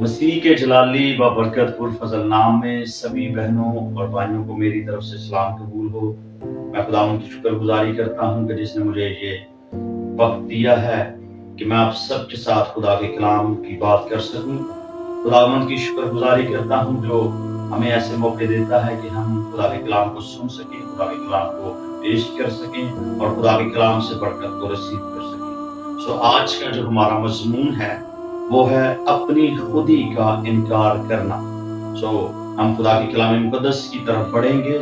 मसीह के जलाली व बरकतपुर फजल नाम में सभी बहनों और भाइयों को मेरी तरफ से सलाम कबूल हो। मैं खुदावंद की शुक्रगुजारी करता हूँ कि जिसने मुझे ये वक्त दिया है कि मैं आप सबके साथ खुदा के कलाम की बात कर सकूं। खुदावंद की शुक्रगुजारी करता हूँ जो हमें ऐसे मौके देता है कि हम खुदा के कलाम को सुन सकें, खुदा के कलाम को पेश कर सकें और खुदा के कलाम से बरकत को रिसीव कर सकें। आज का जो हमारा मजमून है वो है अपनी खुदी का इनकार करना। हम खुदा की कलाम मुकद्दस की तरफ बढ़ेंगे।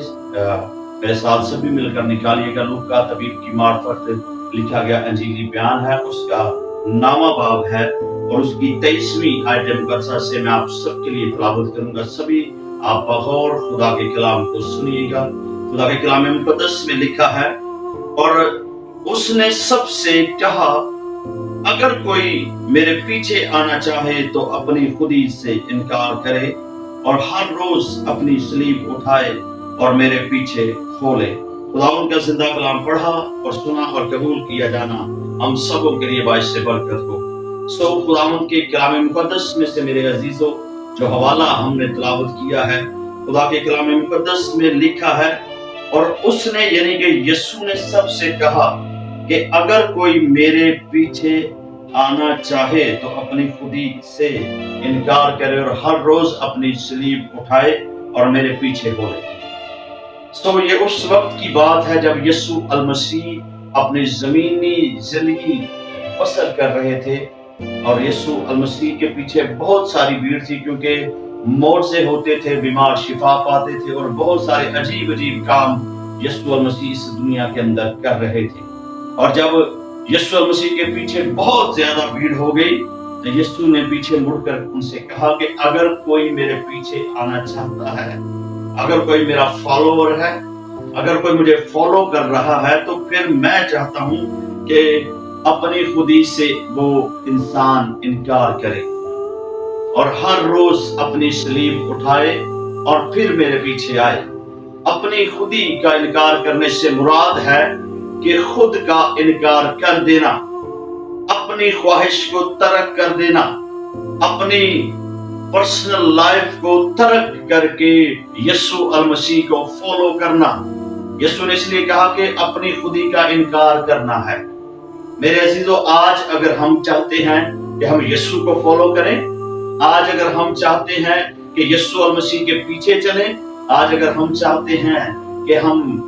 मेरे साथ सभी मिलकर निकालिएगा लूका तबीब की मार्फत लिखा गया अंजीली बयान है, उसका 9वां बाब है और उसकी 23वीं आयत मुकद्दस से मैं आप सबके लिए तिलावत करूंगा। सभी आप बगौर खुदा के कलाम को सुनिएगा। खुदा के कलाम मुकद्दस में लिखा है, और उसने सबसे कहा, अगर कोई मेरे पीछे आना चाहे तो अपनी खुदी से इनकार करे और हर रोज अपनी सलीब उठाए और मेरे पीछे हो ले। खुदावंद का जिंदा कलाम पढ़ा और सुना और कबूल किया जाना हम सबों के लिए बाइस से बरकत हो। खुदावंद के कलाम मुकद्दस में से मेरे अजीजों जो हवाला हमने तिलावत किया है, खुदा के कलाम मुकद्दस में लिखा है, और उसने यानी कि यीशु ने सबसे कहा कि अगर कोई मेरे पीछे आना चाहे तो अपनी खुदी से इनकार करे और हर रोज अपनी सलीब उठाए और मेरे पीछे हो ले। ये उस वक्त की बात है जब यीशु अल मसीह अपनी जमीनी जिंदगी बसर कर रहे थे, और यीशु अल मसीह के पीछे बहुत सारी भीड़ थी, क्योंकि मौत से होते थे, बीमार शिफा पाते थे और बहुत सारे अजीब अजीब काम यीशु अल मसीह इस दुनिया के अंदर कर रहे थे। और जब यीशु मसीह के पीछे बहुत ज्यादा भीड़ हो गई तो यीशु ने पीछे मुड़कर उनसे कहा कि अगर कोई मेरे पीछे आना चाहता है, अगर कोई मेरा फॉलोअर है, अगर कोई मुझे फॉलो कर रहा है, तो फिर मैं चाहता हूं कि अपनी खुदी से वो इंसान इनकार करे और हर रोज अपनी सलीब उठाए और फिर मेरे पीछे आए। अपनी खुदी का इनकार करने से मुराद है कि खुद का इनकार कर देना, अपनी ख्वाहिश को तर्क कर देना, अपनी पर्सनल लाइफ को तर्क करके यीशु अल मसीह को फॉलो करना। यीशु ने इसलिए कहा कि अपनी खुदी का इनकार करना है। मेरे अजीजों, आज अगर हम चाहते हैं कि हम यीशु को फॉलो करें, आज अगर हम चाहते हैं कि यीशु अल मसीह के पीछे चलें, आज अगर हम चाहते हैं कि हम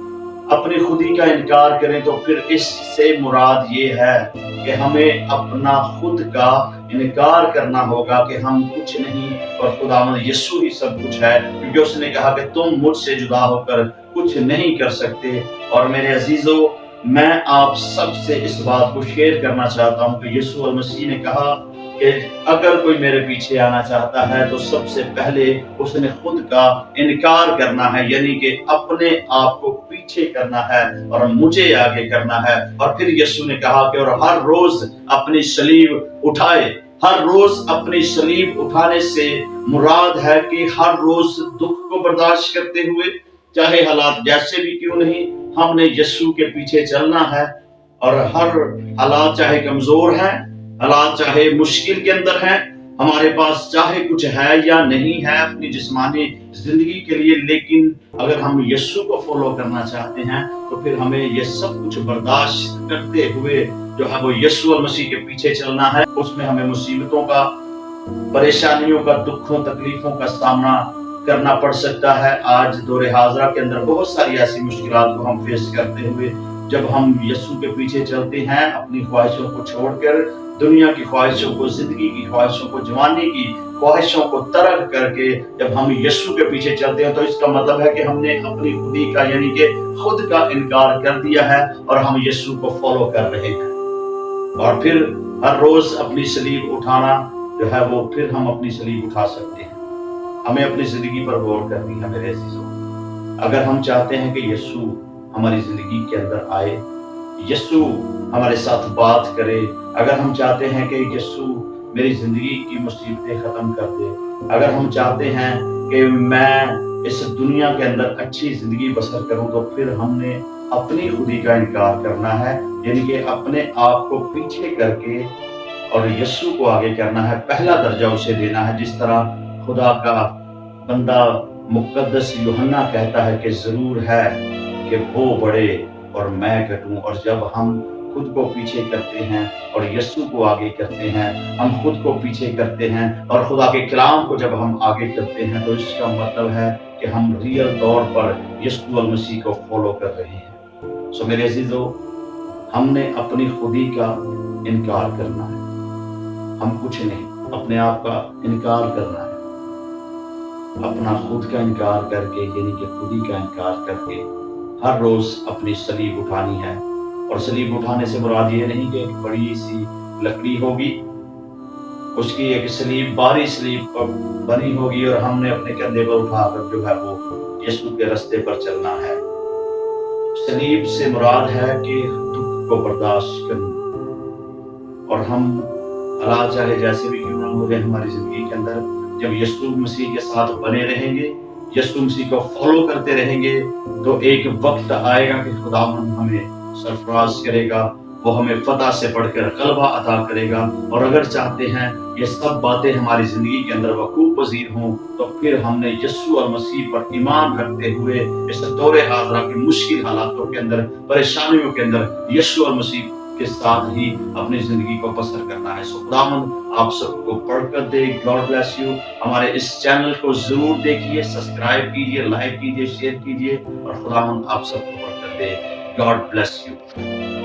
अपनी खुदी का इनकार करें, तो फिर इससे मुराद ये है कि हमें अपना खुद का इनकार करना होगा कि हम कुछ नहीं और खुदावंद यीशु ही सब कुछ है, क्योंकि उसने कहा कि तुम मुझसे जुदा होकर कुछ नहीं कर सकते। और मेरे अजीजों, मैं आप सबसे इस बात को शेयर करना चाहता हूं कि यीशु अल मसीह ने कहा कि अगर कोई मेरे पीछे आना चाहता है तो सबसे पहले उसने खुद का इनकार करना है, यानी कि अपने आप को पीछे करना है और मुझे आगे करना है। और फिर यीशु ने कहा कि और हर रोज अपनी सलीब उठाए। हर रोज अपनी सलीब उठाने से मुराद है कि हर रोज दुख को बर्दाश्त करते हुए, चाहे हालात जैसे भी क्यों नहीं, हमने यीशु के पीछे चलना है। और हर हालात चाहे कमजोर है, हालात चाहे मुश्किल के अंदर है, हमारे पास चाहे कुछ है या नहीं है अपनी जिस्मानी जिंदगी के लिए, लेकिन अगर हम यीशु को फॉलो करना चाहते हैं तो फिर हमें ये सब कुछ बर्दाश्त करते हुए जो है वो यीशु अल मसीह के पीछे चलना है। उसमें हमें मुसीबतों का, परेशानियों का, दुखों तकलीफों का सामना करना पड़ सकता है। आज दौरे हाजरा के अंदर बहुत सारी ऐसी मुश्किलात को हम फेस करते हुए जब हम यीशु के पीछे चलते हैं, अपनी ख्वाहिशों को छोड़कर, दुनिया की ख्वाहिशों को, जिंदगी की ख्वाहिशों को, जवानी की ख्वाहिशों को तर्क करके जब हम यीशु के पीछे चलते हैं, तो इसका मतलब है कि हमने अपनी खुदी का यानी कि खुद का इनकार कर दिया है और हम यीशु को फॉलो कर रहे हैं। और फिर हर रोज अपनी सलीब उठाना जो है वो फिर हम अपनी सलीब उठा सकते हैं। हमें अपनी जिंदगी पर गौर करनी है मेरे अजीजों। अगर हम चाहते हैं कि यीशु हमारी जिंदगी के अंदर आए, यीशु हमारे साथ बात करे, अगर हम चाहते हैं कि यीशु मेरी जिंदगी की मुसीबतें खत्म कर दे, अगर हम चाहते हैं कि मैं इस दुनिया के अंदर अच्छी जिंदगी बसर करूं, तो फिर हमने अपनी खुदी का इनकार करना है, यानी कि अपने आप को पीछे करके और यीशु को आगे करना है, पहला दर्जा उसे देना है। जिस तरह खुदा का बंदा मुकद्दस यूहन्ना कहता है कि ज़रूर है कि वो बढ़े और मैं घटूं। और जब हम खुद को पीछे करते हैं और यीशु को आगे करते हैं, हम खुद को पीछे करते हैं और खुदा के कलाम को जब हम आगे करते हैं, तो इसका मतलब है कि हम रियल तौर पर यीशु मसीह को फॉलो कर रहे हैं। सो मेरे अजीजों, हमने अपनी खुदी का इनकार करना है। हम कुछ नहीं, अपने आप का इनकार करना है। अपना खुद का इनकार करके, यानी कि खुदी का इनकार करके हर रोज अपनी सलीब उठानी है। और सलीब उठाने से मुराद ये नहीं कि एक बड़ी सी लकड़ी होगी, उसकी एक सलीब, बारी सलीब बनी होगी और हमने अपने कंधे पर उठाकर जो है वो यीशु के रास्ते पर चलना है। सलीब से मुराद है कि दुख को बर्दाश्त करना। और हम हालात चाहे जैसे भी क्यों ना हो रहे हमारी जिंदगी के अंदर, जब यीशु मसीह के साथ बने रहेंगे, यीशु मसीह को फॉलो करते रहेंगे, तो एक वक्त आएगा कि खुदावंद हमें सरफराज करेगा, वो हमें फतह से बढ़कर गलबा अता करेगा। और अगर चाहते हैं ये सब बातें हमारी जिंदगी के अंदर वकूफ पजीर हों, तो फिर हमने यीशु और मसीह पर ईमान रखते हुए इस दौरे हाज़रा की मुश्किल हालातों के अंदर, परेशानियों के अंदर यीशु और मसीह के साथ ही अपनी जिंदगी को बसर करना है। सो खुदावंद आप सबको बढ़कर दे। God bless you. हमारे इस चैनल को जरूर देखिए, सब्सक्राइब कीजिए, लाइक कीजिए, शेयर कीजिए और खुदावंद आप सबको बढ़कर दे। God bless you.